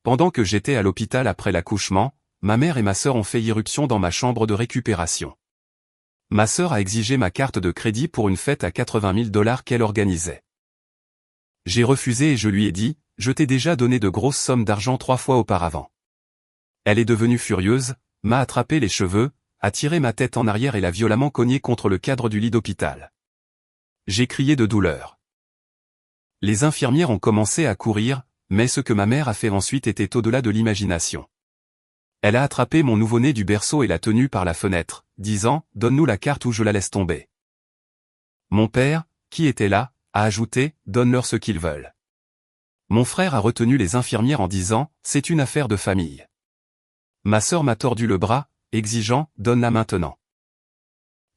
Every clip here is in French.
pendant que j'étais à l'hôpital après l'accouchement, ma mère et ma sœur ont fait irruption dans ma chambre de récupération. Ma sœur a exigé ma carte de crédit pour une fête à 80 000 $ qu'elle organisait. J'ai refusé et je lui ai dit, je t'ai déjà donné de grosses sommes d'argent 3 fois auparavant. Elle est devenue furieuse, m'a attrapé les cheveux, a tiré ma tête en arrière et l'a violemment cognée contre le cadre du lit d'hôpital. J'ai crié de douleur. Les infirmières ont commencé à courir, mais ce que ma mère a fait ensuite était au-delà de l'imagination. Elle a attrapé mon nouveau-né du berceau et l'a tenu par la fenêtre, disant « Donne-nous la carte ou je la laisse tomber ». Mon père, qui était là, a ajouté « Donne-leur ce qu'ils veulent ». Mon frère a retenu les infirmières en disant « C'est une affaire de famille ». Ma sœur m'a tordu le bras, exigeant « Donne-la maintenant ».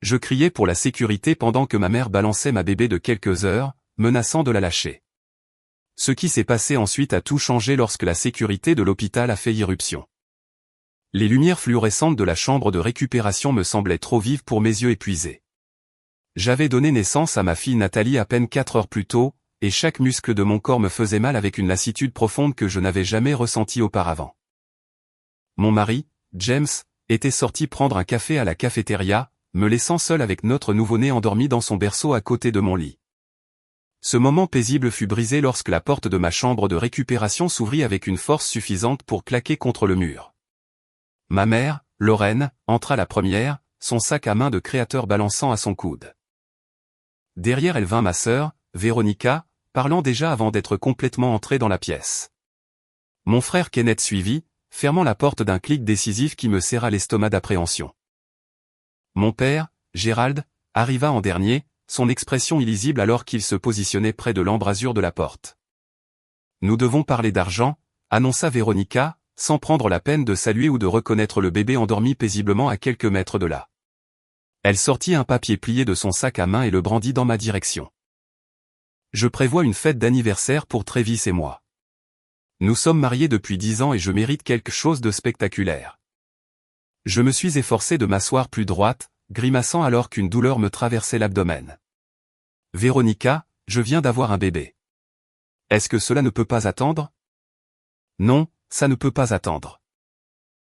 Je criais pour la sécurité pendant que ma mère balançait ma bébé de quelques heures, menaçant de la lâcher. Ce qui s'est passé ensuite a tout changé lorsque la sécurité de l'hôpital a fait irruption. Les lumières fluorescentes de la chambre de récupération me semblaient trop vives pour mes yeux épuisés. J'avais donné naissance à ma fille Nathalie à peine 4 heures plus tôt, et chaque muscle de mon corps me faisait mal avec une lassitude profonde que je n'avais jamais ressentie auparavant. Mon mari, James, était sorti prendre un café à la cafétéria, me laissant seul avec notre nouveau-né endormi dans son berceau à côté de mon lit. Ce moment paisible fut brisé lorsque la porte de ma chambre de récupération s'ouvrit avec une force suffisante pour claquer contre le mur. Ma mère, Lorraine, entra la première, son sac à main de créateur balançant à son coude. Derrière elle vint ma sœur, Véronica, parlant déjà avant d'être complètement entrée dans la pièce. Mon frère Kenneth suivit, fermant la porte d'un clic décisif qui me serra l'estomac d'appréhension. Mon père, Gérald, arriva en dernier, son expression illisible alors qu'il se positionnait près de l'embrasure de la porte. « Nous devons parler d'argent », annonça Véronica, sans prendre la peine de saluer ou de reconnaître le bébé endormi paisiblement à quelques mètres de là. Elle sortit un papier plié de son sac à main et le brandit dans ma direction. « Je prévois une fête d'anniversaire pour Travis et moi. Nous sommes mariés depuis 10 ans et je mérite quelque chose de spectaculaire. » Je me suis efforcé de m'asseoir plus droite, grimaçant alors qu'une douleur me traversait l'abdomen. « Véronica, je viens d'avoir un bébé. Est-ce que cela ne peut pas attendre ? » « Non, ça ne peut pas attendre. »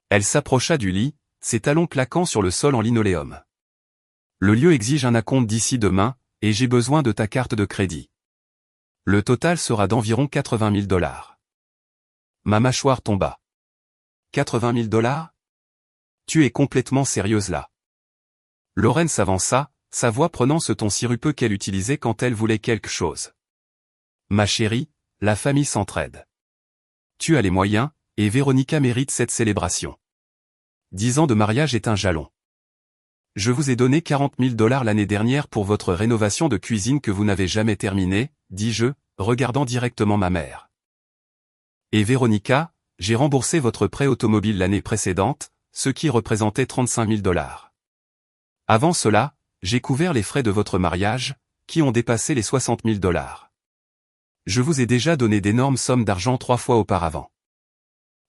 Elle s'approcha du lit, ses talons claquant sur le sol en linoléum. « Le lieu exige un acompte d'ici demain, et j'ai besoin de ta carte de crédit. Le total sera d'environ 80 000 $. Ma mâchoire tomba. 80 000 $? Tu es complètement sérieuse là. Lorraine s'avança, sa voix prenant ce ton sirupeux qu'elle utilisait quand elle voulait quelque chose. Ma chérie, la famille s'entraide. Tu as les moyens, et Véronica mérite cette célébration. 10 ans de mariage est un jalon. Je vous ai donné 40 000 $ l'année dernière pour votre rénovation de cuisine que vous n'avez jamais terminée, dis-je, regardant directement ma mère. Et Véronica, j'ai remboursé votre prêt automobile l'année précédente, ce qui représentait 35 000 $. Avant cela, j'ai couvert les frais de votre mariage, qui ont dépassé les 60 000 $. Je vous ai déjà donné d'énormes sommes d'argent 3 fois auparavant.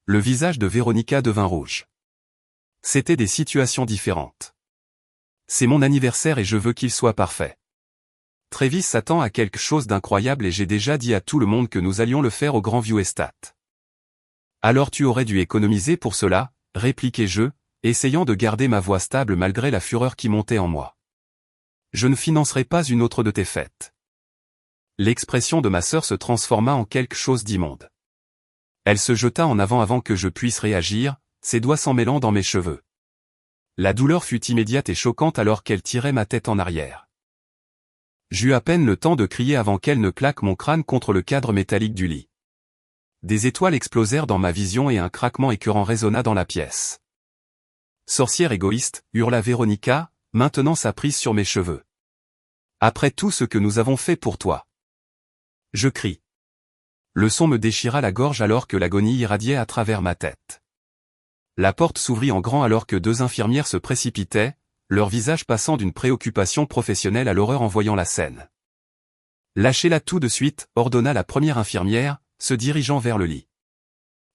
Le visage de Véronica devint rouge. C'étaient des situations différentes. C'est mon anniversaire et je veux qu'il soit parfait. Travis s'attend à quelque chose d'incroyable et j'ai déjà dit à tout le monde que nous allions le faire au Grandview Estate. Alors tu aurais dû économiser pour cela, répliquai-je, essayant de garder ma voix stable malgré la fureur qui montait en moi. Je ne financerai pas une autre de tes fêtes. L'expression de ma sœur se transforma en quelque chose d'immonde. Elle se jeta en avant que je puisse réagir, ses doigts s'en mêlant dans mes cheveux. La douleur fut immédiate et choquante alors qu'elle tirait ma tête en arrière. J'eus à peine le temps de crier avant qu'elle ne claque mon crâne contre le cadre métallique du lit. Des étoiles explosèrent dans ma vision et un craquement écœurant résonna dans la pièce. « Sorcière égoïste » hurla Véronica, maintenant sa prise sur mes cheveux. « Après tout ce que nous avons fait pour toi. » Je crie. Le son me déchira la gorge alors que l'agonie irradiait à travers ma tête. La porte s'ouvrit en grand alors que 2 infirmières se précipitaient, leur visage passant d'une préoccupation professionnelle à l'horreur en voyant la scène. « Lâchez-la tout de suite » ordonna la première infirmière, se dirigeant vers le lit.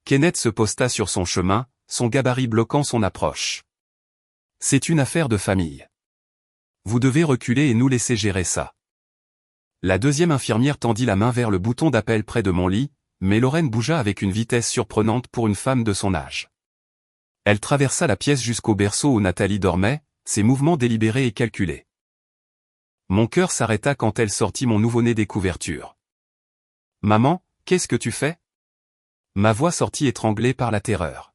Kenneth se posta sur son chemin, son gabarit bloquant son approche. « C'est une affaire de famille. Vous devez reculer et nous laisser gérer ça. » La deuxième infirmière tendit la main vers le bouton d'appel près de mon lit, mais Lorraine bougea avec une vitesse surprenante pour une femme de son âge. Elle traversa la pièce jusqu'au berceau où Nathalie dormait, ses mouvements délibérés et calculés. Mon cœur s'arrêta quand elle sortit mon nouveau-né des couvertures. « Maman, qu'est-ce que tu fais ?» Ma voix sortit étranglée par la terreur.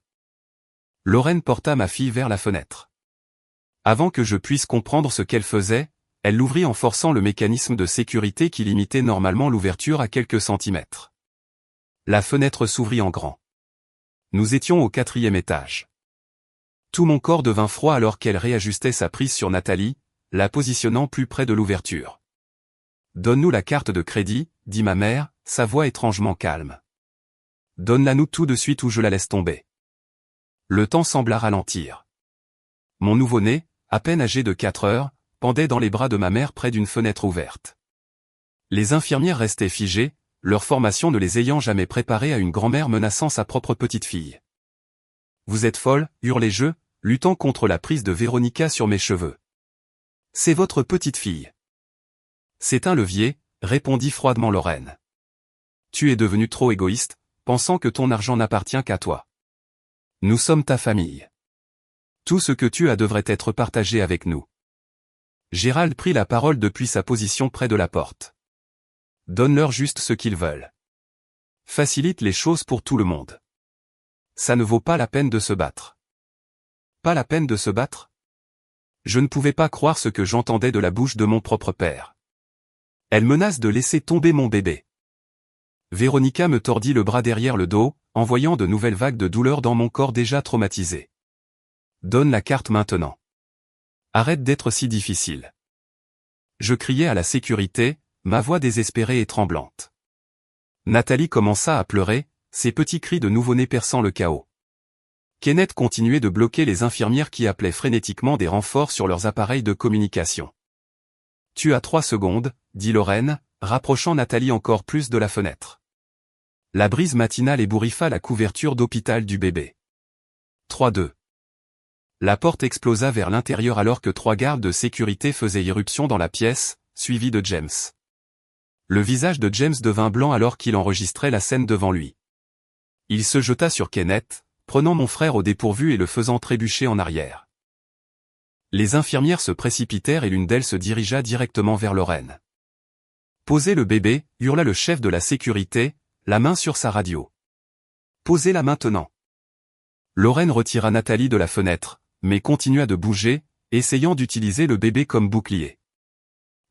Lorraine porta ma fille vers la fenêtre. Avant que je puisse comprendre ce qu'elle faisait, elle l'ouvrit en forçant le mécanisme de sécurité qui limitait normalement l'ouverture à quelques centimètres. La fenêtre s'ouvrit en grand. Nous étions au 4e étage. Tout mon corps devint froid alors qu'elle réajustait sa prise sur Nathalie, la positionnant plus près de l'ouverture. « Donne-nous la carte de crédit, » dit ma mère, sa voix étrangement calme. « Donne-la-nous tout de suite ou je la laisse tomber. » Le temps sembla ralentir. Mon nouveau-né, à peine âgé de 4 heures, pendait dans les bras de ma mère près d'une fenêtre ouverte. Les infirmières restaient figées, leur formation ne les ayant jamais préparées à une grand-mère menaçant sa propre petite-fille. « Vous êtes folle » hurlai-je, luttant contre la prise de Véronica sur mes cheveux. « C'est votre petite-fille. »« C'est un levier » répondit froidement Lorraine. « Tu es devenu trop égoïste, pensant que ton argent n'appartient qu'à toi. Nous sommes ta famille. Tout ce que tu as devrait être partagé avec nous. » Gérald prit la parole depuis sa position près de la porte. « Donne-leur juste ce qu'ils veulent. Facilite les choses pour tout le monde. Ça ne vaut pas la peine de se battre. » Pas la peine de se battre ? Je ne pouvais pas croire ce que j'entendais de la bouche de mon propre père. Elle menace de laisser tomber mon bébé. Véronica me tordit le bras derrière le dos, envoyant de nouvelles vagues de douleur dans mon corps déjà traumatisé. Donne la carte maintenant. Arrête d'être si difficile. Je criai à la sécurité, ma voix désespérée et tremblante. Nathalie commença à pleurer, ses petits cris de nouveau-né perçant le chaos. Kenneth continuait de bloquer les infirmières qui appelaient frénétiquement des renforts sur leurs appareils de communication. « Tu as 3 secondes, » dit Lorraine, rapprochant Nathalie encore plus de la fenêtre. La brise matinale ébouriffa la couverture d'hôpital du bébé. 3-2. La porte explosa vers l'intérieur alors que 3 gardes de sécurité faisaient irruption dans la pièce, suivis de James. Le visage de James devint blanc alors qu'il enregistrait la scène devant lui. Il se jeta sur Kenneth, prenant mon frère au dépourvu et le faisant trébucher en arrière. Les infirmières se précipitèrent et l'une d'elles se dirigea directement vers Lorraine. « Posez le bébé » hurla le chef de la sécurité, la main sur sa radio. « Posez-la maintenant !» Lorraine retira Nathalie de la fenêtre, mais continua de bouger, essayant d'utiliser le bébé comme bouclier.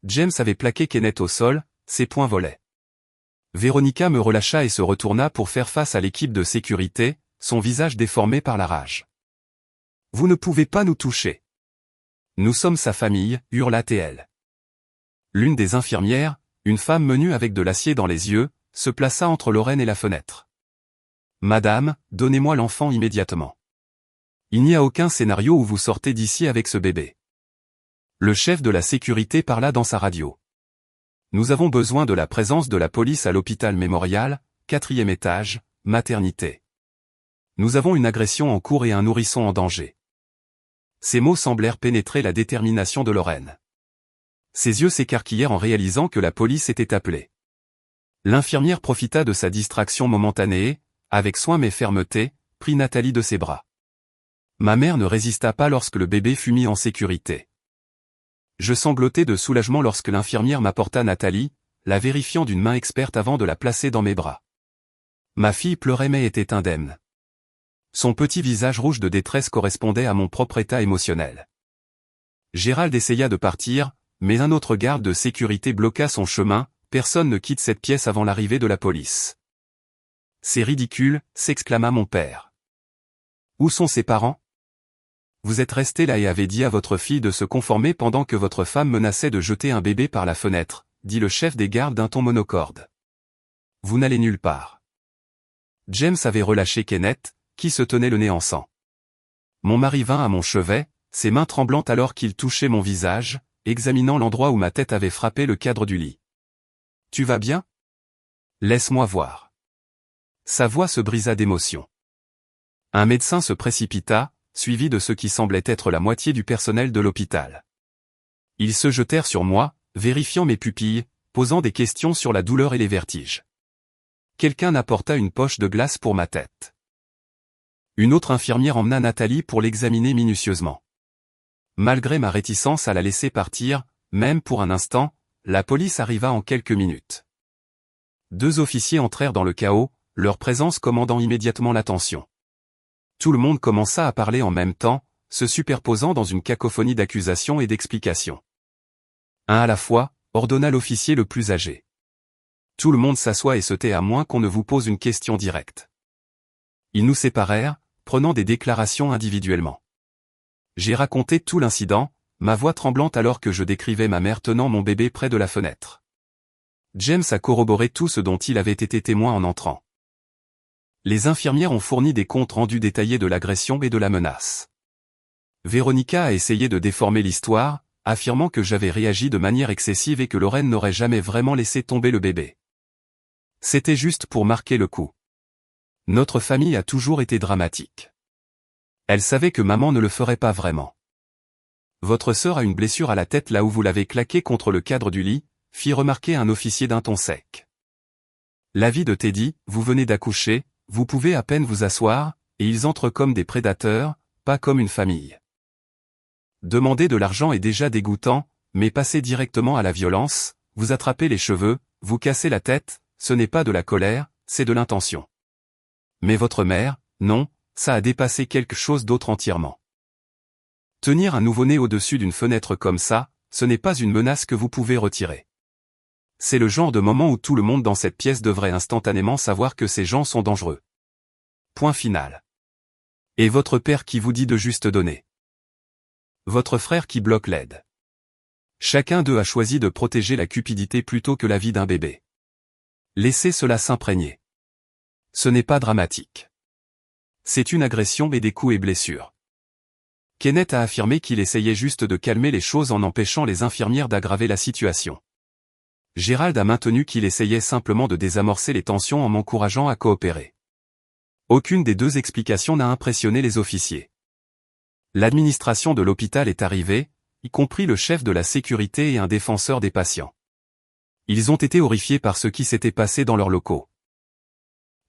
James avait plaqué Kenneth au sol, ses poings volaient. Véronica me relâcha et se retourna pour faire face à l'équipe de sécurité, son visage déformé par la rage. « Vous ne pouvez pas nous toucher. Nous sommes sa famille » hurla-t-elle. L'une des infirmières, une femme menue avec de l'acier dans les yeux, se plaça entre Lorraine et la fenêtre. « Madame, donnez-moi l'enfant immédiatement. Il n'y a aucun scénario où vous sortez d'ici avec ce bébé. » Le chef de la sécurité parla dans sa radio. « Nous avons besoin de la présence de la police à l'hôpital Mémorial, 4e étage, maternité. Nous avons une agression en cours et un nourrisson en danger. » Ces mots semblèrent pénétrer la détermination de Lorraine. Ses yeux s'écarquillèrent en réalisant que la police était appelée. L'infirmière profita de sa distraction momentanée et, avec soin mais fermeté, prit Nathalie de ses bras. Ma mère ne résista pas lorsque le bébé fut mis en sécurité. Je sanglotai de soulagement lorsque l'infirmière m'apporta Nathalie, la vérifiant d'une main experte avant de la placer dans mes bras. Ma fille pleurait mais était indemne. Son petit visage rouge de détresse correspondait à mon propre état émotionnel. Gérald essaya de partir, mais un autre garde de sécurité bloqua son chemin. Personne ne quitte cette pièce avant l'arrivée de la police. « C'est ridicule » s'exclama mon père. « Où sont ses parents ? Vous êtes resté là et avez dit à votre fille de se conformer pendant que votre femme menaçait de jeter un bébé par la fenêtre, » dit le chef des gardes d'un ton monocorde. « Vous n'allez nulle part. » James avait relâché Kenneth, qui se tenait le nez en sang. Mon mari vint à mon chevet, ses mains tremblantes alors qu'il touchait mon visage, examinant l'endroit où ma tête avait frappé le cadre du lit. « Tu vas bien ? Laisse-moi voir. » Sa voix se brisa d'émotion. Un médecin se précipita, suivi de ce qui semblait être la moitié du personnel de l'hôpital. Ils se jetèrent sur moi, vérifiant mes pupilles, posant des questions sur la douleur et les vertiges. Quelqu'un apporta une poche de glace pour ma tête. Une autre infirmière emmena Nathalie pour l'examiner minutieusement. Malgré ma réticence à la laisser partir, même pour un instant, la police arriva en quelques minutes. 2 officiers entrèrent dans le chaos, leur présence commandant immédiatement l'attention. Tout le monde commença à parler en même temps, se superposant dans une cacophonie d'accusations et d'explications. Un à la fois, ordonna l'officier le plus âgé. Tout le monde s'assoit et se tait à moins qu'on ne vous pose une question directe. Ils nous séparèrent, prenant des déclarations individuellement. J'ai raconté tout l'incident, ma voix tremblante alors que je décrivais ma mère tenant mon bébé près de la fenêtre. James a corroboré tout ce dont il avait été témoin en entrant. Les infirmières ont fourni des comptes rendus détaillés de l'agression et de la menace. Véronica a essayé de déformer l'histoire, affirmant que j'avais réagi de manière excessive et que Lorraine n'aurait jamais vraiment laissé tomber le bébé. C'était juste pour marquer le coup. Notre famille a toujours été dramatique. Elle savait que maman ne le ferait pas vraiment. Votre sœur a une blessure à la tête là où vous l'avez claquée contre le cadre du lit, fit remarquer un officier d'un ton sec. La vie de Teddy, vous venez d'accoucher, vous pouvez à peine vous asseoir, et ils entrent comme des prédateurs, pas comme une famille. Demander de l'argent est déjà dégoûtant, mais passer directement à la violence, vous attrapez les cheveux, vous cassez la tête, ce n'est pas de la colère, c'est de l'intention. Mais votre mère, non, ça a dépassé quelque chose d'autre entièrement. Tenir un nouveau-né au-dessus d'une fenêtre comme ça, ce n'est pas une menace que vous pouvez retirer. C'est le genre de moment où tout le monde dans cette pièce devrait instantanément savoir que ces gens sont dangereux. Point final. Et votre père qui vous dit de juste donner. Votre frère qui bloque l'aide. Chacun d'eux a choisi de protéger la cupidité plutôt que la vie d'un bébé. Laissez cela s'imprégner. Ce n'est pas dramatique. C'est une agression et des coups et blessures. Kenneth a affirmé qu'il essayait juste de calmer les choses en empêchant les infirmières d'aggraver la situation. Gérald a maintenu qu'il essayait simplement de désamorcer les tensions en m'encourageant à coopérer. Aucune des 2 explications n'a impressionné les officiers. L'administration de l'hôpital est arrivée, y compris le chef de la sécurité et un défenseur des patients. Ils ont été horrifiés par ce qui s'était passé dans leurs locaux.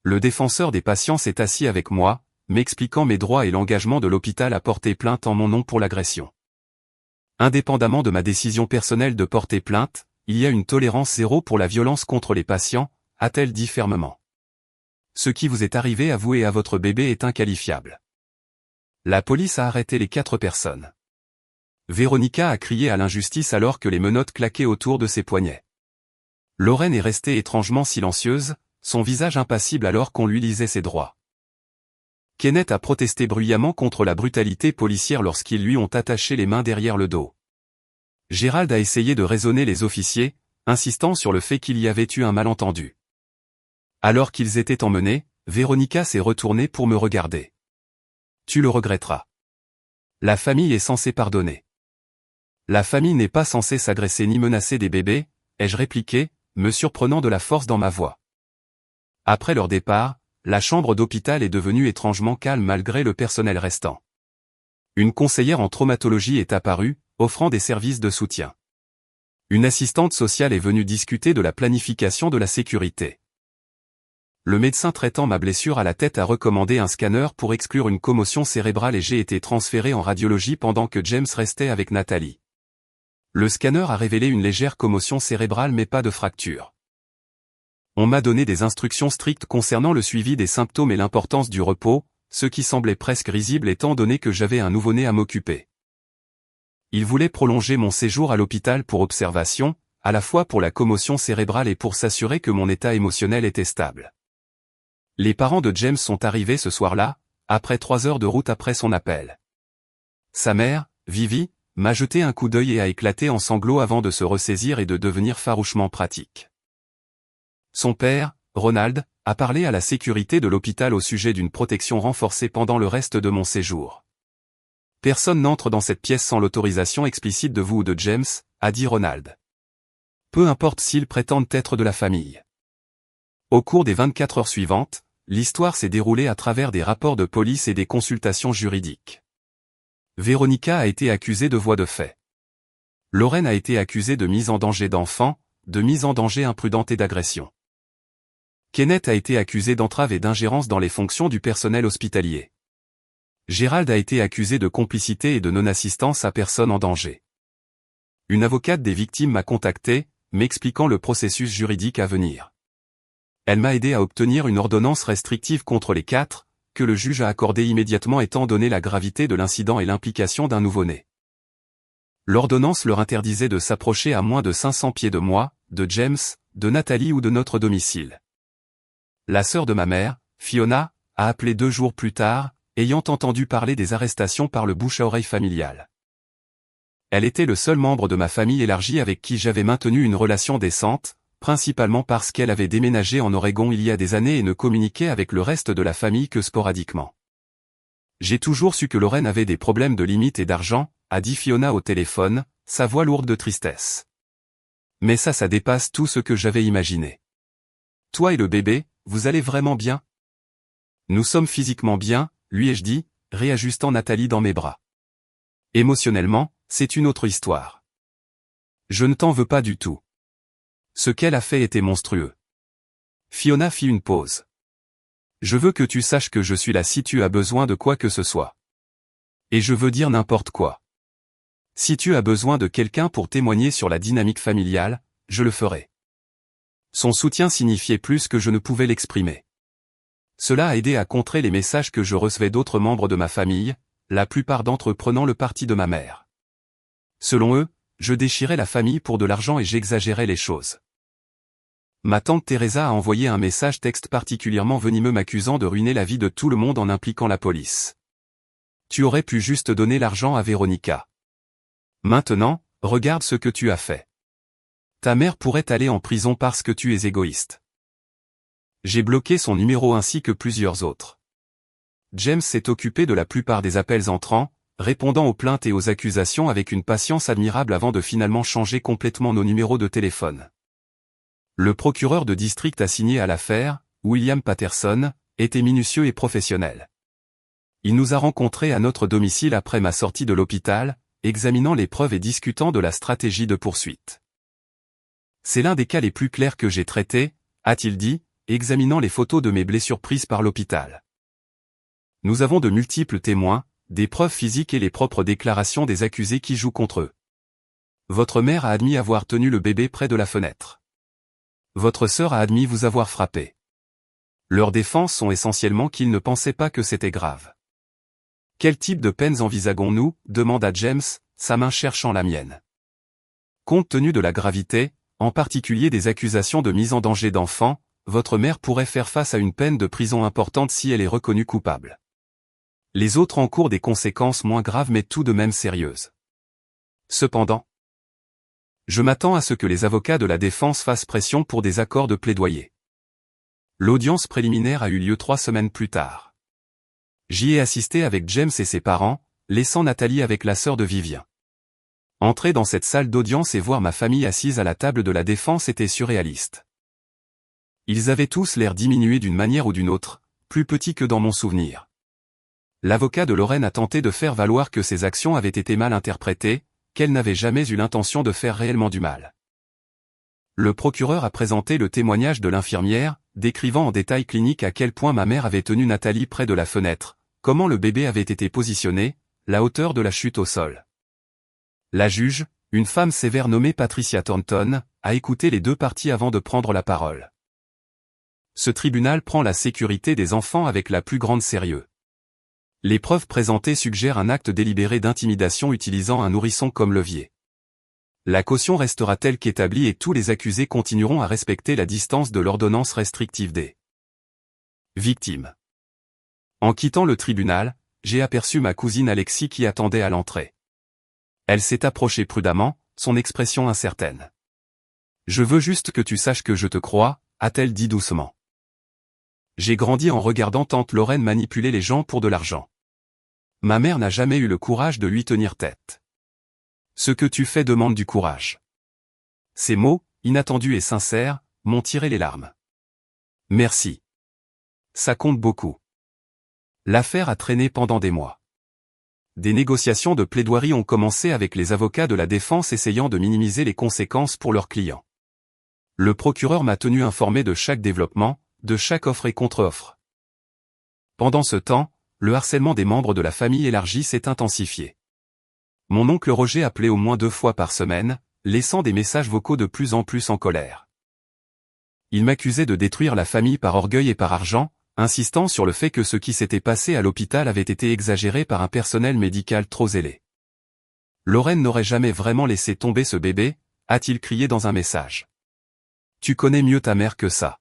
Le défenseur des patients s'est assis avec moi, m'expliquant mes droits et l'engagement de l'hôpital à porter plainte en mon nom pour l'agression. Indépendamment de ma décision personnelle de porter plainte, il y a une tolérance zéro pour la violence contre les patients, a-t-elle dit fermement. Ce qui vous est arrivé à vous et à votre bébé est inqualifiable. La police a arrêté les 4 personnes. Véronica a crié à l'injustice alors que les menottes claquaient autour de ses poignets. Lorraine est restée étrangement silencieuse, son visage impassible alors qu'on lui lisait ses droits. Kenneth a protesté bruyamment contre la brutalité policière lorsqu'ils lui ont attaché les mains derrière le dos. Gérald a essayé de raisonner les officiers, insistant sur le fait qu'il y avait eu un malentendu. Alors qu'ils étaient emmenés, Véronica s'est retournée pour me regarder. Tu le regretteras. La famille est censée pardonner. La famille n'est pas censée s'agresser ni menacer des bébés, ai-je répliqué, me surprenant de la force dans ma voix. Après leur départ, la chambre d'hôpital est devenue étrangement calme malgré le personnel restant. Une conseillère en traumatologie est apparue, offrant des services de soutien. Une assistante sociale est venue discuter de la planification de la sécurité. Le médecin traitant ma blessure à la tête a recommandé un scanner pour exclure une commotion cérébrale et j'ai été transféré en radiologie pendant que James restait avec Nathalie. Le scanner a révélé une légère commotion cérébrale mais pas de fracture. On m'a donné des instructions strictes concernant le suivi des symptômes et l'importance du repos, ce qui semblait presque risible étant donné que j'avais un nouveau-né à m'occuper. Il voulait prolonger mon séjour à l'hôpital pour observation, à la fois pour la commotion cérébrale et pour s'assurer que mon état émotionnel était stable. Les parents de James sont arrivés ce soir-là, après 3 heures de route après son appel. Sa mère, Vivi, m'a jeté un coup d'œil et a éclaté en sanglots avant de se ressaisir et de devenir farouchement pratique. Son père, Ronald, a parlé à la sécurité de l'hôpital au sujet d'une protection renforcée pendant le reste de mon séjour. Personne n'entre dans cette pièce sans l'autorisation explicite de vous ou de James, a dit Ronald. Peu importe s'ils prétendent être de la famille. Au cours des 24 heures suivantes, l'histoire s'est déroulée à travers des rapports de police et des consultations juridiques. Véronica a été accusée de voies de fait. Lorraine a été accusée de mise en danger d'enfant, de mise en danger imprudente et d'agression. Kenneth a été accusé d'entrave et d'ingérence dans les fonctions du personnel hospitalier. Gérald a été accusé de complicité et de non-assistance à personne en danger. Une avocate des victimes m'a contacté, m'expliquant le processus juridique à venir. Elle m'a aidé à obtenir une ordonnance restrictive contre les 4, que le juge a accordée immédiatement étant donné la gravité de l'incident et l'implication d'un nouveau-né. L'ordonnance leur interdisait de s'approcher à moins de 500 pieds de moi, de James, de Nathalie ou de notre domicile. La sœur de ma mère, Fiona, a appelé 2 jours plus tard, ayant entendu parler des arrestations par le bouche-à-oreille familial. Elle était le seul membre de ma famille élargie avec qui j'avais maintenu une relation décente, principalement parce qu'elle avait déménagé en Oregon il y a des années et ne communiquait avec le reste de la famille que sporadiquement. J'ai toujours su que Lorraine avait des problèmes de limites et d'argent, a dit Fiona au téléphone, sa voix lourde de tristesse. Mais ça dépasse tout ce que j'avais imaginé. Toi et le bébé, vous allez vraiment bien? Nous sommes physiquement bien, lui ai-je dit, réajustant Nathalie dans mes bras. Émotionnellement, c'est une autre histoire. Je ne t'en veux pas du tout. Ce qu'elle a fait était monstrueux. Fiona fit une pause. Je veux que tu saches que je suis là si tu as besoin de quoi que ce soit. Et je veux dire n'importe quoi. Si tu as besoin de quelqu'un pour témoigner sur la dynamique familiale, je le ferai. Son soutien signifiait plus que je ne pouvais l'exprimer. Cela a aidé à contrer les messages que je recevais d'autres membres de ma famille, la plupart d'entre eux prenant le parti de ma mère. Selon eux, je déchirais la famille pour de l'argent et j'exagérais les choses. Ma tante Teresa a envoyé un message texte particulièrement venimeux m'accusant de ruiner la vie de tout le monde en impliquant la police. Tu aurais pu juste donner l'argent à Véronica. Maintenant, regarde ce que tu as fait. Ta mère pourrait aller en prison parce que tu es égoïste. J'ai bloqué son numéro ainsi que plusieurs autres. James s'est occupé de la plupart des appels entrants, répondant aux plaintes et aux accusations avec une patience admirable avant de finalement changer complètement nos numéros de téléphone. Le procureur de district assigné à l'affaire, William Patterson, était minutieux et professionnel. Il nous a rencontrés à notre domicile après ma sortie de l'hôpital, examinant les preuves et discutant de la stratégie de poursuite. C'est l'un des cas les plus clairs que j'ai traités, a-t-il dit, examinant les photos de mes blessures prises par l'hôpital. Nous avons de multiples témoins, des preuves physiques et les propres déclarations des accusés qui jouent contre eux. Votre mère a admis avoir tenu le bébé près de la fenêtre. Votre sœur a admis vous avoir frappé. Leurs défenses sont essentiellement qu'ils ne pensaient pas que c'était grave. Quel type de peines envisageons-nous, demanda James, sa main cherchant la mienne. Compte tenu de la gravité, en particulier des accusations de mise en danger d'enfants, votre mère pourrait faire face à une peine de prison importante si elle est reconnue coupable. Les autres encourent des conséquences moins graves mais tout de même sérieuses. Cependant, je m'attends à ce que les avocats de la défense fassent pression pour des accords de plaidoyer. L'audience préliminaire a eu lieu 3 semaines plus tard. J'y ai assisté avec James et ses parents, laissant Nathalie avec la sœur de Vivien. Entrer dans cette salle d'audience et voir ma famille assise à la table de la défense était surréaliste. Ils avaient tous l'air diminués d'une manière ou d'une autre, plus petits que dans mon souvenir. L'avocat de Lorraine a tenté de faire valoir que ses actions avaient été mal interprétées, qu'elle n'avait jamais eu l'intention de faire réellement du mal. Le procureur a présenté le témoignage de l'infirmière, décrivant en détail clinique à quel point ma mère avait tenu Nathalie près de la fenêtre, comment le bébé avait été positionné, la hauteur de la chute au sol. La juge, une femme sévère nommée Patricia Thornton, a écouté les 2 parties avant de prendre la parole. Ce tribunal prend la sécurité des enfants avec la plus grande sérieux. Les preuves présentées suggèrent un acte délibéré d'intimidation utilisant un nourrisson comme levier. La caution restera telle qu'établie et tous les accusés continueront à respecter la distance de l'ordonnance restrictive des victimes. En quittant le tribunal, j'ai aperçu ma cousine Alexis qui attendait à l'entrée. Elle s'est approchée prudemment, son expression incertaine. « Je veux juste que tu saches que je te crois », a-t-elle dit doucement. J'ai grandi en regardant tante Lorraine manipuler les gens pour de l'argent. Ma mère n'a jamais eu le courage de lui tenir tête. Ce que tu fais demande du courage. Ces mots, inattendus et sincères, m'ont tiré les larmes. Merci. Ça compte beaucoup. L'affaire a traîné pendant des mois. Des négociations de plaidoirie ont commencé avec les avocats de la défense essayant de minimiser les conséquences pour leurs clients. Le procureur m'a tenu informé de chaque développement, de chaque offre et contre-offre. Pendant ce temps, le harcèlement des membres de la famille élargie s'est intensifié. Mon oncle Roger appelait au moins 2 fois par semaine, laissant des messages vocaux de plus en plus en colère. Il m'accusait de détruire la famille par orgueil et par argent, insistant sur le fait que ce qui s'était passé à l'hôpital avait été exagéré par un personnel médical trop zélé. Lorraine n'aurait jamais vraiment laissé tomber ce bébé, a-t-il crié dans un message. Tu connais mieux ta mère que ça.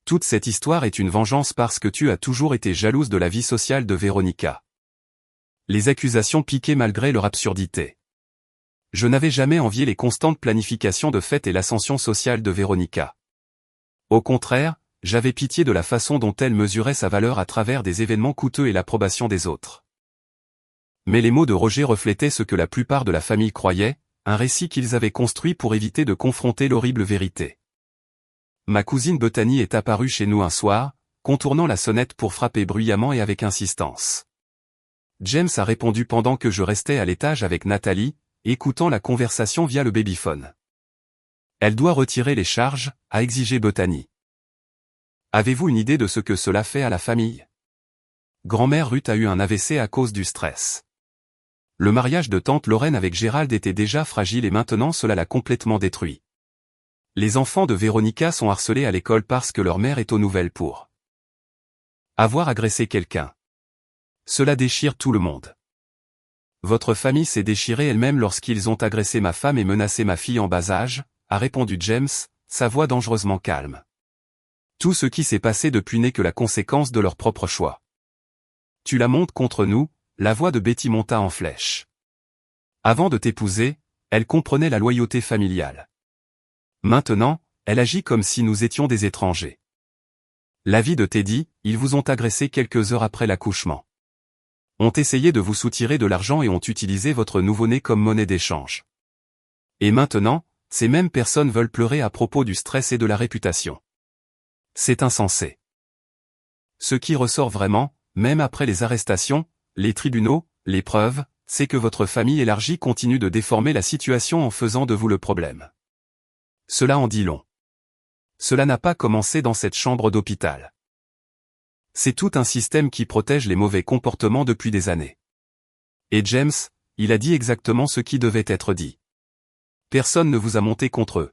Toute cette histoire est une vengeance parce que tu as toujours été jalouse de la vie sociale de Véronica. Les accusations piquaient malgré leur absurdité. Je n'avais jamais envié les constantes planifications de fêtes et l'ascension sociale de Véronica. Au contraire, j'avais pitié de la façon dont elle mesurait sa valeur à travers des événements coûteux et l'approbation des autres. Mais les mots de Roger reflétaient ce que la plupart de la famille croyait, un récit qu'ils avaient construit pour éviter de confronter l'horrible vérité. Ma cousine Bethany est apparue chez nous un soir, contournant la sonnette pour frapper bruyamment et avec insistance. James a répondu pendant que je restais à l'étage avec Nathalie, écoutant la conversation via le babyphone. Elle doit retirer les charges, a exigé Bethany. Avez-vous une idée de ce que cela fait à la famille? Grand-mère Ruth a eu un AVC à cause du stress. Le mariage de tante Lorraine avec Gérald était déjà fragile et maintenant cela l'a complètement détruit. Les enfants de Véronica sont harcelés à l'école parce que leur mère est aux nouvelles pour avoir agressé quelqu'un. Cela déchire tout le monde. Votre famille s'est déchirée elle-même lorsqu'ils ont agressé ma femme et menacé ma fille en bas âge, a répondu James, sa voix dangereusement calme. Tout ce qui s'est passé depuis n'est que la conséquence de leur propre choix. Tu la montes contre nous, la voix de Betty monta en flèche. Avant de t'épouser, elle comprenait la loyauté familiale. Maintenant, elle agit comme si nous étions des étrangers. L'avis de Teddy, ils vous ont agressé quelques heures après l'accouchement. Ont essayé de vous soutirer de l'argent et ont utilisé votre nouveau-né comme monnaie d'échange. Et maintenant, ces mêmes personnes veulent pleurer à propos du stress et de la réputation. C'est insensé. Ce qui ressort vraiment, même après les arrestations, les tribunaux, les preuves, c'est que votre famille élargie continue de déformer la situation en faisant de vous le problème. Cela en dit long. Cela n'a pas commencé dans cette chambre d'hôpital. C'est tout un système qui protège les mauvais comportements depuis des années. Et James, il a dit exactement ce qui devait être dit. Personne ne vous a monté contre eux.